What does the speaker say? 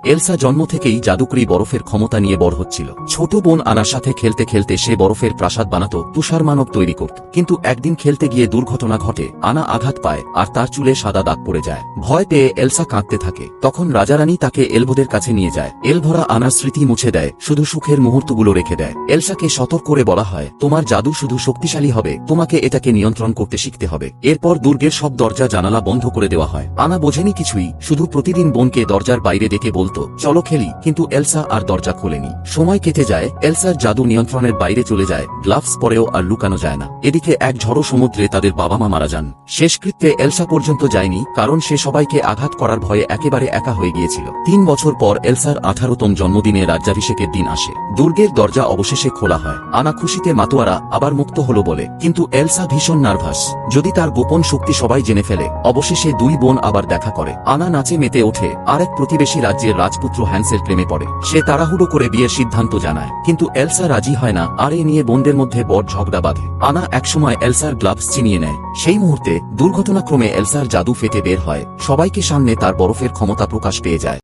Elsa জন্ম থেকেই জাদুকরি বরফের ক্ষমতা নিয়ে বড় হচ্ছিল। ছোট বোন আনার সাথে খেলতে খেলতে সে বরফের প্রাসাদ বানাতো, তুষার মানব তৈরি করত। কিন্তু একদিন খেলতে গিয়ে দুর্ঘটনা ঘটে, আনা আঘাত পায় আর তার চুলে সাদা দাগ পড়ে যায়। ভয় পেয়ে এলসা কাঁদতে থাকে। তখন রাজারানী তাকে এলভোদের কাছে নিয়ে যায়। এলভরা আনার স্মৃতি মুছে দেয়, শুধু সুখের মুহূর্তগুলো রেখে দেয়। এলসাকে সতর্ক করে বলা হয়, তোমার জাদু শুধু শক্তিশালী হবে, তোমাকে এটাকে নিয়ন্ত্রণ করতে শিখতে হবে। এরপর দুর্গের সব দরজা জানালা বন্ধ করে দেওয়া হয়। আনা বোঝেনি কিছুই, শুধু প্রতিদিন বোনকে দরজার বাইরে ডেকে বলতো, চলো খেলি। কিন্তু এলসা আর দরজা খোলেনি। সময় কেটে যায়, এলসার জাদু নিয়ন্ত্রণের বাইরে চলে যায়, গ্লাভস পরেও আর লুকানো যায় না। এদিকে এক ঝড়ো সমুদ্রে তাদের বাবা মা মারা যান। শেষকৃত্যে এলসা পর্যন্ত যায়নি, কারণ সে সবাইকে আঘাত করার ভয়ে একেবারে একা হয়ে গিয়েছিল। 3 বছর পর এলসার 18তম জন্মদিনে রাজ্যাভিষেকের দিন আসে। দুর্গের দরজা অবশেষে খোলা হয়। আনা খুশিতে মাতোয়ারা, আবার মুক্ত হলো বলে। কিন্তু এলসা ভীষণ নার্ভাস, যদি তার গোপন শক্তি সবাই জেনে ফেলে। অবশেষে দুই বোন আবার দেখা করে। আনা নাচে মেতে ওঠে, আর এক প্রতিবেশী রাজ্যের রাজপুত্র হ্যান্সের প্রেমে পড়ে। সে তাড়াহুড়ো করে বিয়ের সিদ্ধান্ত জানায়, কিন্তু এলসা রাজি হয় না, আর এ নিয়ে বোনদের মধ্যে বড় ঝগড়া বাঁধে। আনা একসময় এলসার গ্লাভস ছিনিয়ে নেয়। সেই মুহূর্তে দুর্ঘটনাক্রমে এলসার জাদু ফেটে বের হয়, সবাইকে সামনে তার বরফের ক্ষমতা প্রকাশ পেয়ে যায়।